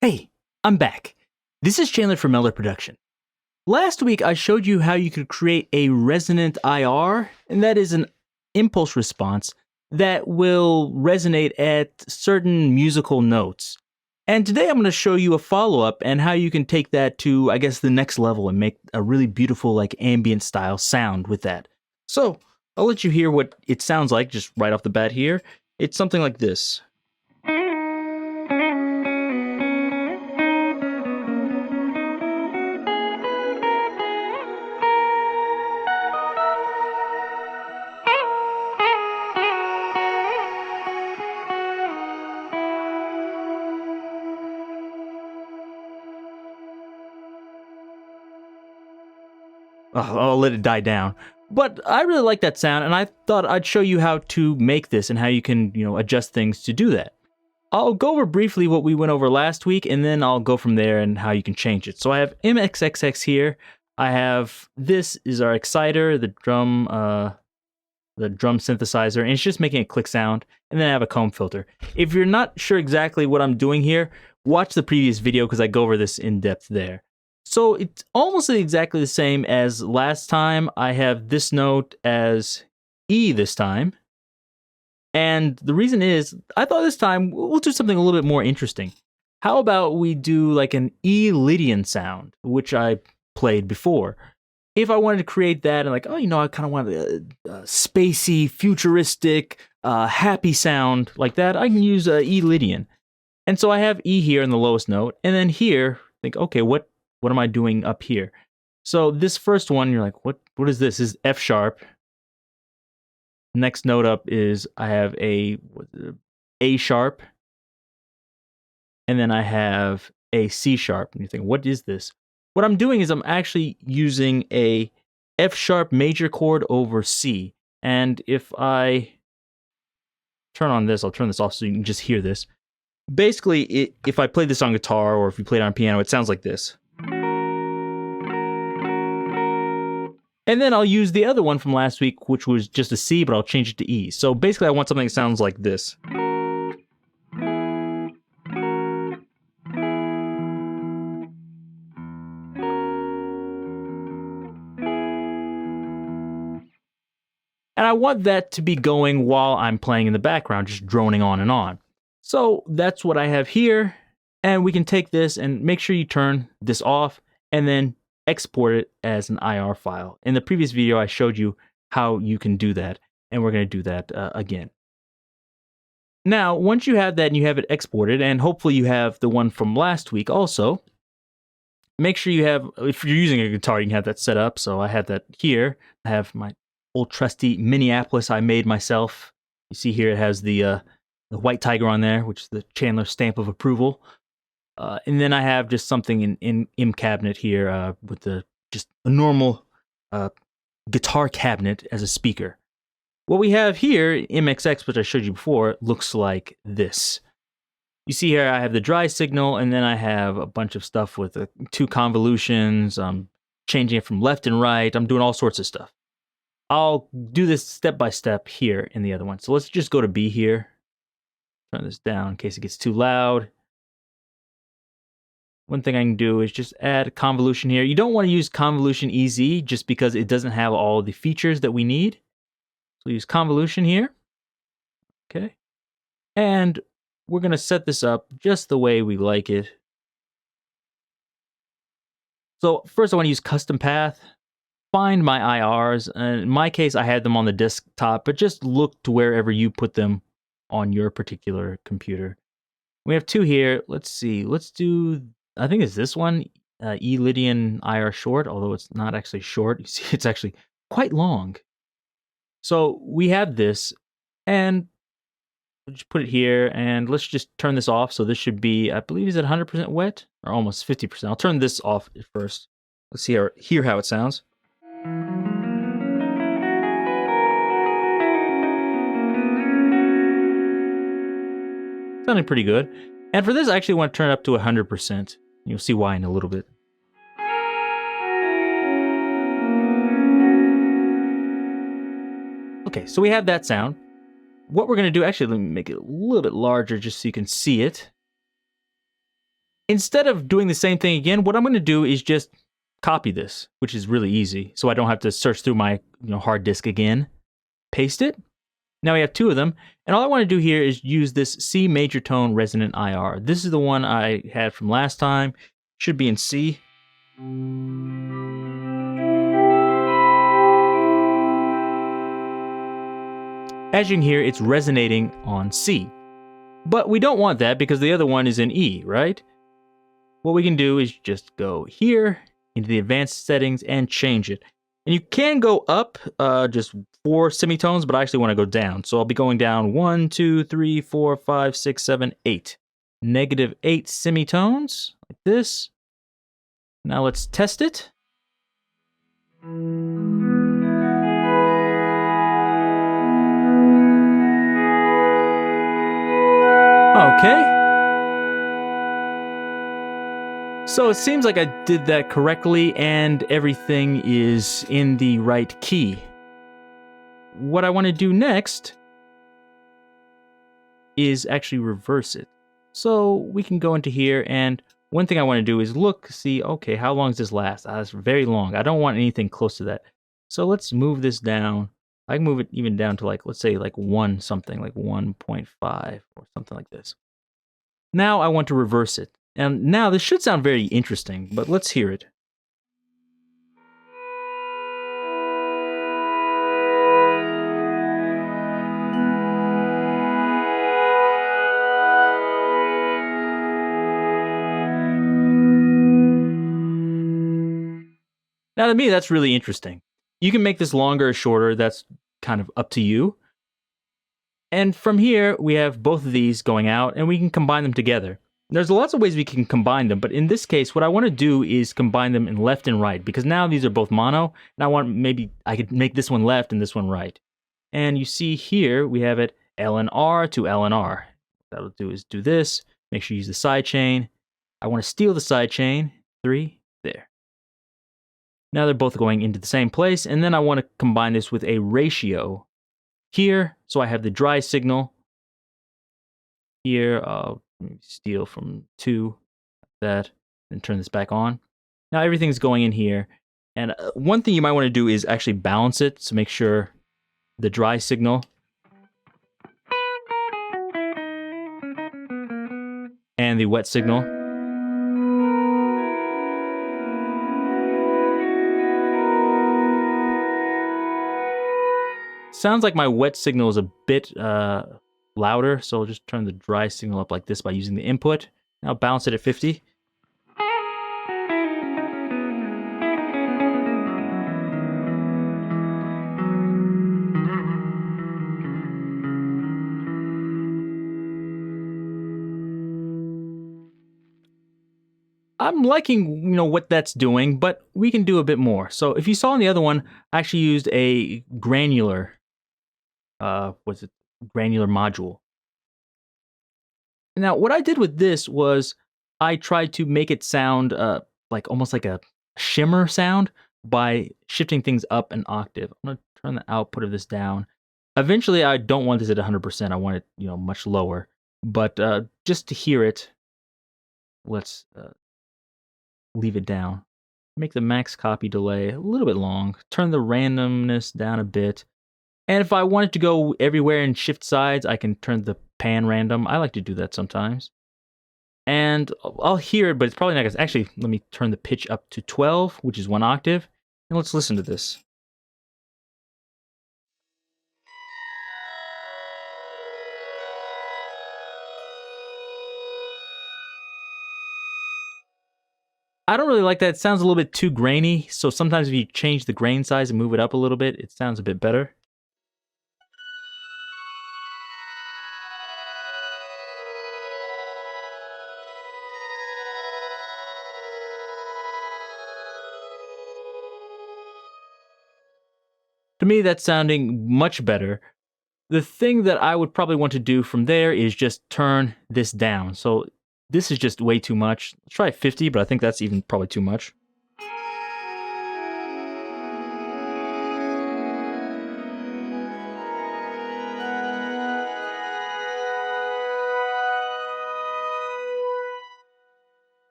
Hey, I'm back. This is Chandler from Melda Production. Last week I showed you how you could create a resonant IR, and that is an impulse response that will resonate at certain musical notes. And today I'm going to show you a follow-up and how you can take that to, I guess, the next level and make a really beautiful like ambient style sound with that. So I'll let you hear what it sounds like just right off the bat here. It's something like this. I'll let it die down. But I really like that sound, and I thought I'd show you how to make this and how you can, adjust things to do that. I'll go over briefly what we went over last week, and then I'll go from there and how you can change it. So I have MXXX here. I have this is our exciter, the drum synthesizer, and it's just making a click sound. And then I have a comb filter. If you're not sure exactly what I'm doing here, watch the previous video because I go over this in depth there. So it's almost exactly the same as last time. I have this note as E this time. And the reason is, I thought this time we'll do something a little bit more interesting. How about we do like an E Lydian sound, which I played before. If I wanted to create that and like, I kind of want a spacey, futuristic, happy sound like that, I can use E Lydian. And so I have E here in the lowest note. And then here, think, okay, what am I doing up here? So this first one, you're like, what is this? This is F sharp. Next note up is I have A sharp. And then I have a C sharp. And you think, what is this? What I'm doing is I'm actually using a F sharp major chord over C. And if I turn on this, I'll turn this off so you can just hear this. Basically, if I play this on guitar or if you play it on piano, it sounds like this. And then I'll use the other one from last week, which was just a C, but I'll change it to E. So basically, I want something that sounds like this. And I want that to be going while I'm playing in the background, just droning on and on. So that's what I have here. And we can take this and make sure you turn this off and then export it as an IR file. In the previous video, I showed you how you can do that, and we're going to do that again. Now, once you have that and you have it exported, and hopefully you have the one from last week also, make sure you have, if you're using a guitar, you can have that set up. So I have that here. I have my old trusty Minneapolis I made myself. You see here it has the white tiger on there, which is the Chandler stamp of approval. And then I have just something in cabinet here with just a normal guitar cabinet as a speaker. What we have here, MXX, which I showed you before, looks like this. You see here I have the dry signal, and then I have a bunch of stuff with 2 convolutions. I'm changing it from left and right. I'm doing all sorts of stuff. I'll do this step by step here in the other one. So let's just go to B here. Turn this down in case it gets too loud. One thing I can do is just add convolution here. You don't want to use convolution EZ just because it doesn't have all the features that we need. So use convolution here. Okay. And we're going to set this up just the way we like it. So first I want to use custom path. Find my IRs. In my case, I had them on the desktop, but just look to wherever you put them on your particular computer. We have 2 here. Let's see. Let's do, I think it's this one, E Lydian IR short, although it's not actually short. You see, it's actually quite long. So we have this, and we'll just put it here, and let's just turn this off. So this should be, I believe, is it 100% wet or almost 50%? I'll turn this off first. Let's hear how it sounds. Sounding pretty good. And for this, I actually want to turn it up to 100%. You'll see why in a little bit. Okay, so we have that sound. What we're going to do, actually, let me make it a little bit larger just so you can see it. Instead of doing the same thing again, what I'm going to do is just copy this, which is really easy, so I don't have to search through my hard disk again. Paste it. Now we have two of them, and all I want to do here is use this C major tone resonant IR. This is the one I had from last time. Should be in C. As you can hear, it's resonating on C. But we don't want that because the other one is in E, right? What we can do is just go here into the advanced settings and change it. And you can go up just 4 semitones, but I actually want to go down. So I'll be going down 1, 2, 3, 4, 5, 6, 7, 8. -8 semitones, like this. Now let's test it. Okay. So it seems like I did that correctly and everything is in the right key. What I want to do next is actually reverse it. So we can go into here, and one thing I want to do is look, see, okay, how long does this last? It's very long. I don't want anything close to that. So let's move this down. I can move it even down to like, let's say like 1 something, like 1.5 or something like this. Now I want to reverse it. And now this should sound very interesting, but let's hear it. Now to me, that's really interesting. You can make this longer or shorter, that's kind of up to you. And from here, we have both of these going out, and we can combine them together. There's lots of ways we can combine them, but in this case, what I want to do is combine them in left and right, because now these are both mono, and I could make this one left and this one right. And you see here, we have it LNR to LNR. What that'll do is do this, make sure you use the side chain. I want to steal the side chain, 3, there. Now they're both going into the same place, and then I want to combine this with a ratio here, so I have the dry signal. Here, I'll steal from 2, that, and turn this back on. Now everything's going in here, and one thing you might want to do is actually balance it, so make sure the dry signal and the wet signal. Sounds like my wet signal is a bit louder, so I'll just turn the dry signal up like this by using the input. Now balance it at 50. I'm liking, what that's doing, but we can do a bit more. So if you saw in the other one, I actually used a granular, granular module. Now, what I did with this was I tried to make it sound like almost like a shimmer sound by shifting things up an octave. I'm gonna turn the output of this down. Eventually, I don't want this at 100%. I want it, much lower. But just to hear it, let's leave it down. Make the max copy delay a little bit long. Turn the randomness down a bit. And if I wanted to go everywhere and shift sides, I can turn the pan random. I like to do that sometimes. And I'll hear it, but it's probably not gonna... Actually, let me turn the pitch up to 12, which is 1 octave. And let's listen to this. I don't really like that. It sounds a little bit too grainy, so sometimes if you change the grain size and move it up a little bit, it sounds a bit better. To me, that's sounding much better. The thing that I would probably want to do from there is just turn this down. So this is just way too much. Let's try 50, but I think that's even probably too much.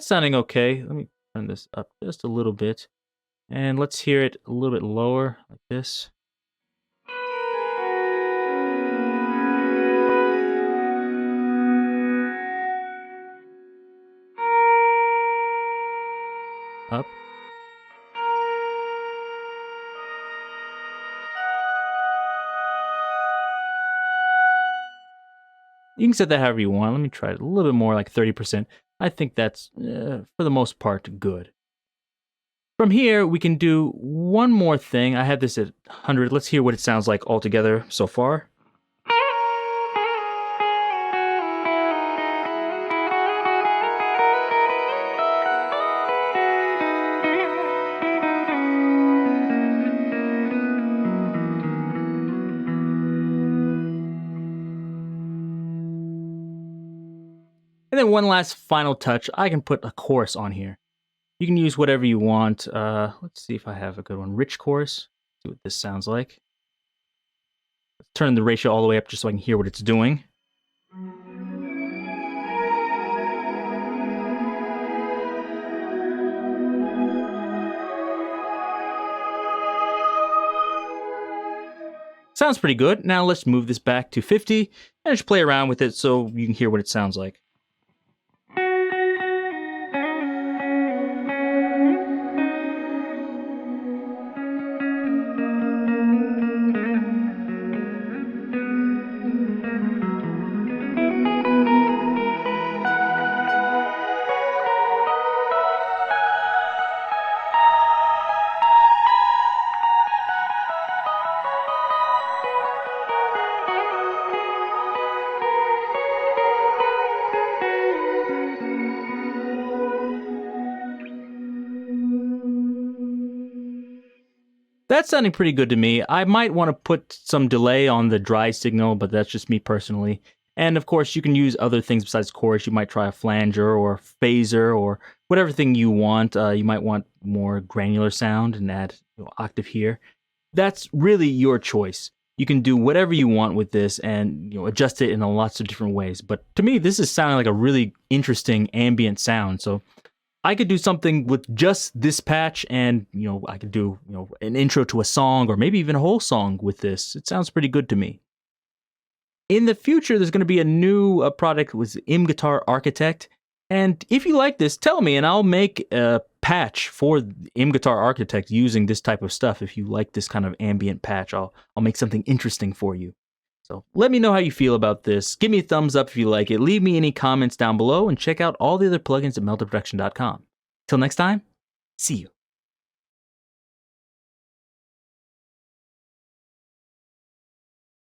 That's sounding okay. Let me turn this up just a little bit. And let's hear it a little bit lower, like this. Up. You can set that however you want. Let me try it a little bit more, like 30%. I think that's, for the most part, good. From here, we can do one more thing. I have this at 100. Let's hear what it sounds like altogether so far. And then one last final touch, I can put a chorus on here. You can use whatever you want. Let's see if I have a good one. Rich chorus. See what this sounds like. Let's turn the ratio all the way up just so I can hear what it's doing. Sounds pretty good. Now let's move this back to 50 and just play around with it so you can hear what it sounds like. That's sounding pretty good to me. I might want to put some delay on the dry signal, but that's just me personally. And of course, you can use other things besides chorus. You might try a flanger or phaser or whatever thing you want. You might want more granular sound and add octave here. That's really your choice. You can do whatever you want with this and adjust it in lots of different ways. But to me, this is sounding like a really interesting ambient sound. So I could do something with just this patch and, I could do, an intro to a song or maybe even a whole song with this. It sounds pretty good to me. In the future, there's going to be a new product with Guitar Architect. And if you like this, tell me and I'll make a patch for Guitar Architect using this type of stuff. If you like this kind of ambient patch, I'll make something interesting for you. So let me know how you feel about this. Give me a thumbs up if you like it. Leave me any comments down below and check out all the other plugins at meldaproduction.com. Till next time, see you.